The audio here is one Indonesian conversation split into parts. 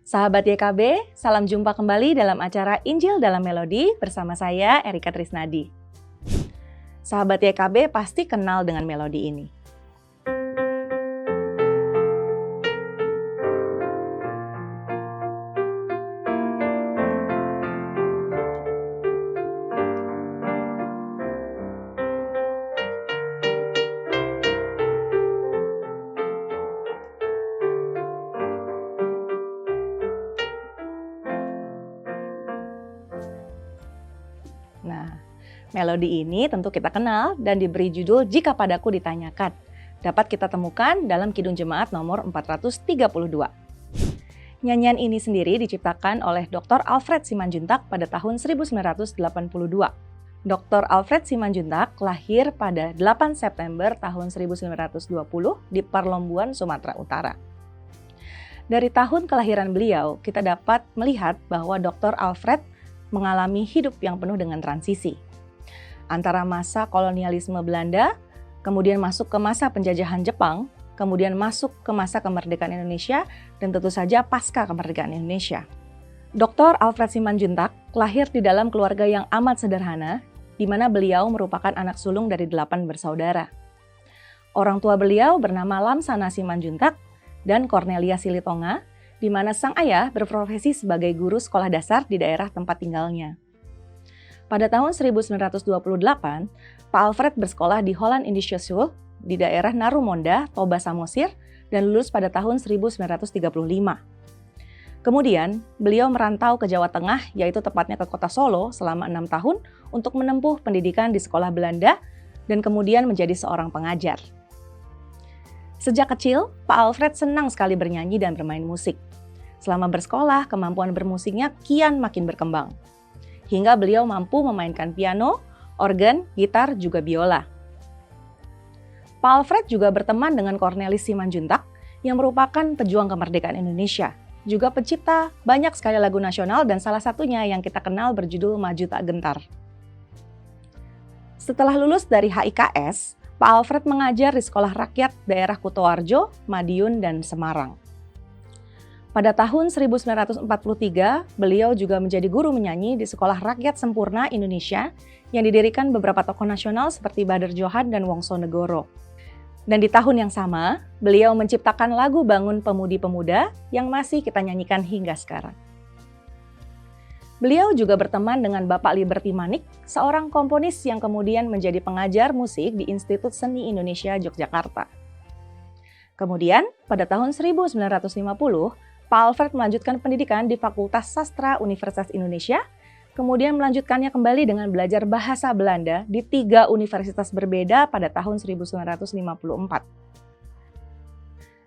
Sahabat YKB, salam jumpa kembali dalam acara Injil dalam Melodi bersama saya, Erika Trisnadi. Sahabat YKB pasti kenal dengan melodi ini. Nah, melodi ini tentu kita kenal dan diberi judul Jika Padaku Ditanyakan. Dapat kita temukan dalam Kidung Jemaat nomor 432. Nyanyian ini sendiri diciptakan oleh Dr. Alfred Simanjuntak pada tahun 1982. Dr. Alfred Simanjuntak lahir pada 8 September tahun 1920 di Parlombuan, Sumatera Utara. Dari tahun kelahiran beliau, kita dapat melihat bahwa Dr. Alfred mengalami hidup yang penuh dengan transisi. Antara masa kolonialisme Belanda, kemudian masuk ke masa penjajahan Jepang, kemudian masuk ke masa kemerdekaan Indonesia, dan tentu saja pasca kemerdekaan Indonesia. Dr. Alfred Simanjuntak lahir di dalam keluarga yang amat sederhana, di mana beliau merupakan anak sulung dari 8 bersaudara. Orang tua beliau bernama Lamsana Simanjuntak dan Cornelia Silitonga, di mana sang ayah berprofesi sebagai guru sekolah dasar di daerah tempat tinggalnya. Pada tahun 1928, Pak Alfred bersekolah di Holland Indische School di daerah Narumonda, Toba Samosir, dan lulus pada tahun 1935. Kemudian, beliau merantau ke Jawa Tengah, yaitu tepatnya ke kota Solo selama 6 tahun untuk menempuh pendidikan di sekolah Belanda dan kemudian menjadi seorang pengajar. Sejak kecil, Pak Alfred senang sekali bernyanyi dan bermain musik. Selama bersekolah, kemampuan bermusiknya kian makin berkembang. Hingga beliau mampu memainkan piano, organ, gitar, juga biola. Pak Alfred juga berteman dengan Cornelis Simanjuntak yang merupakan pejuang kemerdekaan Indonesia. Juga pencipta banyak sekali lagu nasional dan salah satunya yang kita kenal berjudul Maju Tak Gentar. Setelah lulus dari HIKS, Pak Alfred mengajar di sekolah rakyat daerah Kutoarjo, Madiun, dan Semarang. Pada tahun 1943, beliau juga menjadi guru menyanyi di Sekolah Rakyat Sempurna Indonesia yang didirikan beberapa tokoh nasional seperti Bader Johan dan Wongso Negoro. Dan di tahun yang sama, beliau menciptakan lagu Bangun Pemudi-Pemuda yang masih kita nyanyikan hingga sekarang. Beliau juga berteman dengan Bapak Liberty Manik, seorang komponis yang kemudian menjadi pengajar musik di Institut Seni Indonesia Yogyakarta. Kemudian, pada tahun 1950, Pak Alfred melanjutkan pendidikan di Fakultas Sastra Universitas Indonesia, kemudian melanjutkannya kembali dengan belajar bahasa Belanda di 3 universitas berbeda pada tahun 1954.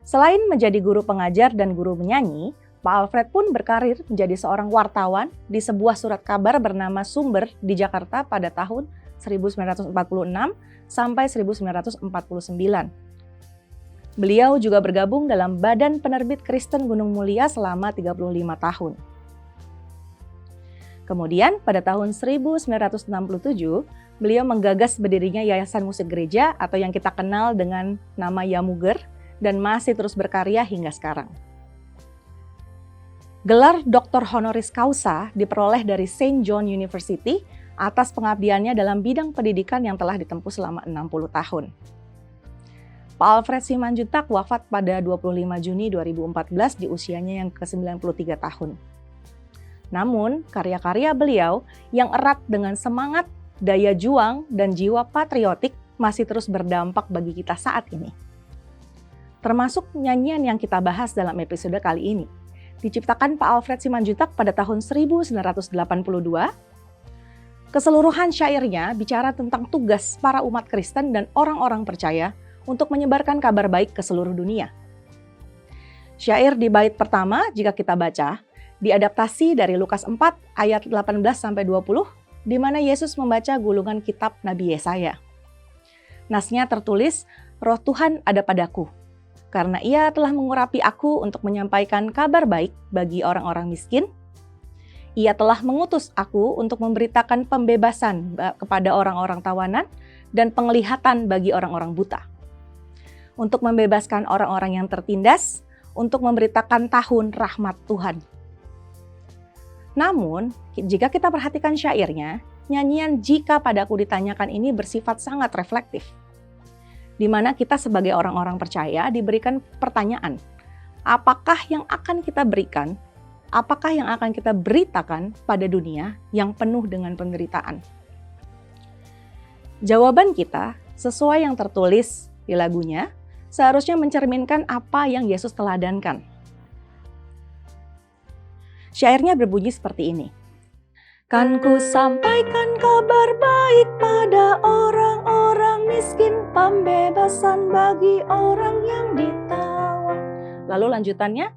Selain menjadi guru pengajar dan guru menyanyi, Pak Alfred pun berkarir menjadi seorang wartawan di sebuah surat kabar bernama Sumber di Jakarta pada tahun 1946 sampai 1949. Beliau juga bergabung dalam Badan Penerbit Kristen Gunung Mulia selama 35 tahun. Kemudian pada tahun 1967, beliau menggagas berdirinya Yayasan Musik Gereja atau yang kita kenal dengan nama Yamuger dan masih terus berkarya hingga sekarang. Gelar Dr. Honoris Causa diperoleh dari St. John University atas pengabdiannya dalam bidang pendidikan yang telah ditempuh selama 60 tahun. Pak Alfred Simanjuntak wafat pada 25 Juni 2014 di usianya yang ke-93 tahun. Namun, karya-karya beliau yang erat dengan semangat, daya juang, dan jiwa patriotik masih terus berdampak bagi kita saat ini. Termasuk nyanyian yang kita bahas dalam episode kali ini. Diciptakan Pak Alfred Simanjuntak pada tahun 1982. Keseluruhan syairnya bicara tentang tugas para umat Kristen dan orang-orang percaya untuk menyebarkan kabar baik ke seluruh dunia. Syair di bait pertama, jika kita baca, diadaptasi dari Lukas 4 ayat 18-20, di mana Yesus membaca gulungan kitab Nabi Yesaya. Nasnya tertulis, Roh Tuhan ada padaku, karena Ia telah mengurapi aku untuk menyampaikan kabar baik bagi orang-orang miskin. Ia telah mengutus aku untuk memberitakan pembebasan kepada orang-orang tawanan dan penglihatan bagi orang-orang buta. Untuk membebaskan orang-orang yang tertindas, untuk memberitakan tahun rahmat Tuhan. Namun, jika kita perhatikan syairnya, nyanyian "Jika Padaku Ditanyakan" ini bersifat sangat reflektif, di mana kita sebagai orang-orang percaya diberikan pertanyaan, apakah yang akan kita berikan, apakah yang akan kita beritakan pada dunia yang penuh dengan penderitaan? Jawaban kita sesuai yang tertulis di lagunya seharusnya mencerminkan apa yang Yesus teladankan. Syairnya berbunyi seperti ini. Kan ku sampaikan kabar baik pada orang-orang miskin, pembebasan bagi orang yang ditawan. Lalu lanjutannya,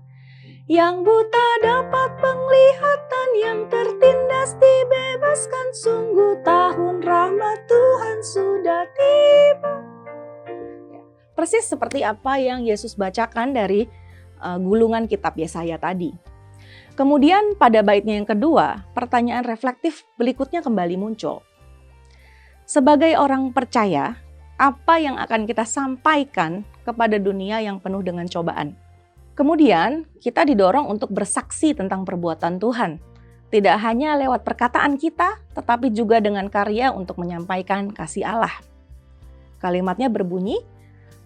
yang buta dapat penglihatan, yang tertindas dibebaskan, sungguh tahun rahmat Tuhan sudah tiba. Persis seperti apa yang Yesus bacakan dari gulungan kitab Yesaya tadi. Kemudian pada baitnya yang kedua, pertanyaan reflektif berikutnya kembali muncul. Sebagai orang percaya, apa yang akan kita sampaikan kepada dunia yang penuh dengan cobaan? Kemudian kita didorong untuk bersaksi tentang perbuatan Tuhan. Tidak hanya lewat perkataan kita, tetapi juga dengan karya untuk menyampaikan kasih Allah. Kalimatnya berbunyi,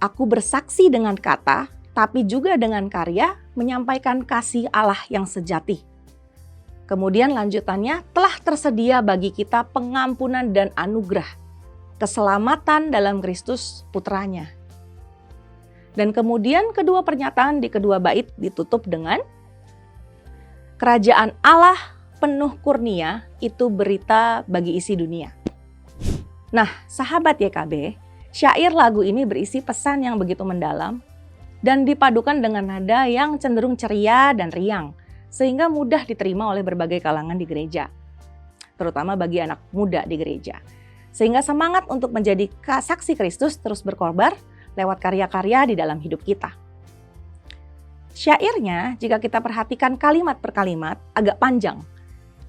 aku bersaksi dengan kata, tapi juga dengan karya menyampaikan kasih Allah yang sejati. Kemudian lanjutannya, telah tersedia bagi kita pengampunan dan anugerah, keselamatan dalam Kristus Putranya. Dan kemudian kedua pernyataan di kedua bait ditutup dengan, kerajaan Allah penuh kurnia itu berita bagi isi dunia. Nah, sahabat YKB, syair lagu ini berisi pesan yang begitu mendalam, dan dipadukan dengan nada yang cenderung ceria dan riang, sehingga mudah diterima oleh berbagai kalangan di gereja, terutama bagi anak muda di gereja. Sehingga semangat untuk menjadi saksi Kristus terus berkobar lewat karya-karya di dalam hidup kita. Syairnya, jika kita perhatikan kalimat per kalimat, agak panjang.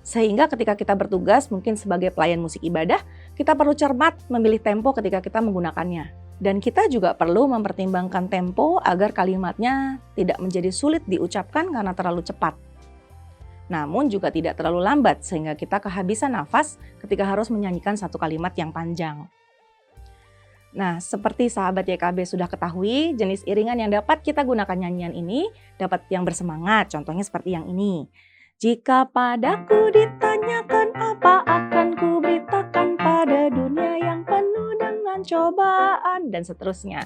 Sehingga ketika kita bertugas mungkin sebagai pelayan musik ibadah, kita perlu cermat memilih tempo ketika kita menggunakannya. Dan kita juga perlu mempertimbangkan tempo agar kalimatnya tidak menjadi sulit diucapkan karena terlalu cepat. Namun juga tidak terlalu lambat sehingga kita kehabisan nafas ketika harus menyanyikan satu kalimat yang panjang. Nah, seperti sahabat YKB sudah ketahui, jenis iringan yang dapat kita gunakan nyanyian ini dapat yang bersemangat, contohnya seperti yang ini. Jika padaku ditanyakan apa akan ku beritakan pada dunia yang penuh dengan cobaan, dan seterusnya.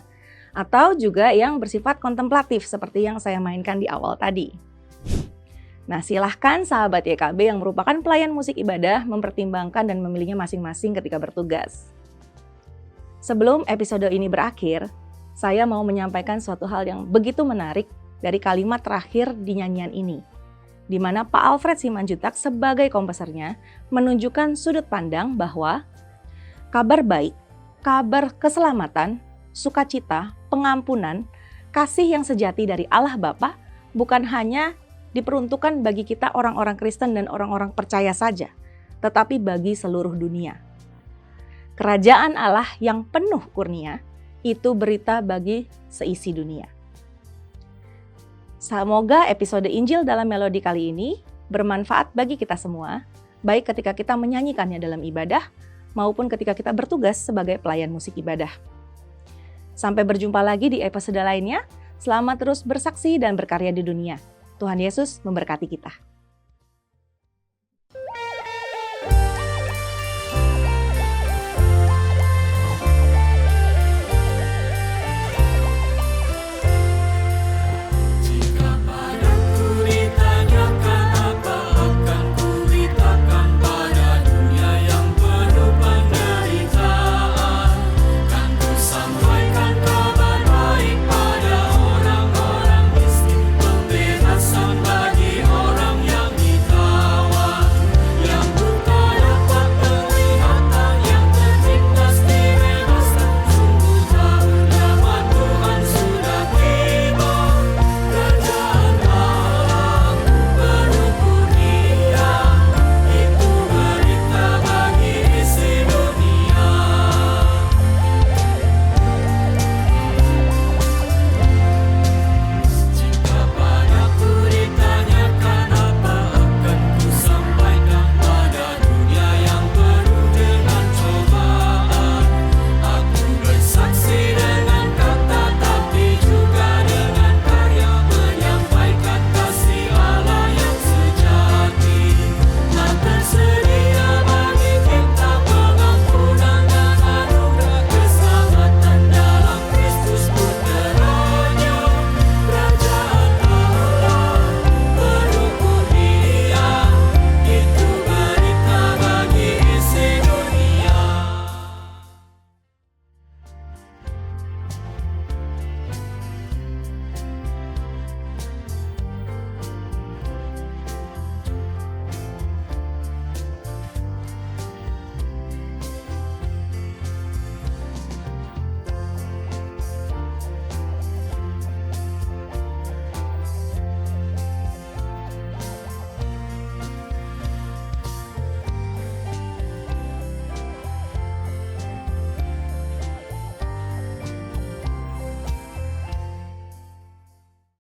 Atau juga yang bersifat kontemplatif seperti yang saya mainkan di awal tadi. Nah, silahkan sahabat YKB yang merupakan pelayan musik ibadah mempertimbangkan dan memilihnya masing-masing ketika bertugas. Sebelum episode ini berakhir, saya mau menyampaikan suatu hal yang begitu menarik dari kalimat terakhir di nyanyian ini, di mana Pak Alfred Simanjuntak sebagai komposernya menunjukkan sudut pandang bahwa kabar baik, kabar keselamatan, sukacita, pengampunan, kasih yang sejati dari Allah Bapa bukan hanya diperuntukkan bagi kita orang-orang Kristen dan orang-orang percaya saja, tetapi bagi seluruh dunia. Kerajaan Allah yang penuh kurnia itu berita bagi seisi dunia. Semoga episode Injil dalam Melodi kali ini bermanfaat bagi kita semua, baik ketika kita menyanyikannya dalam ibadah maupun ketika kita bertugas sebagai pelayan musik ibadah. Sampai berjumpa lagi di episode lainnya. Selamat terus bersaksi dan berkarya di dunia. Tuhan Yesus memberkati kita.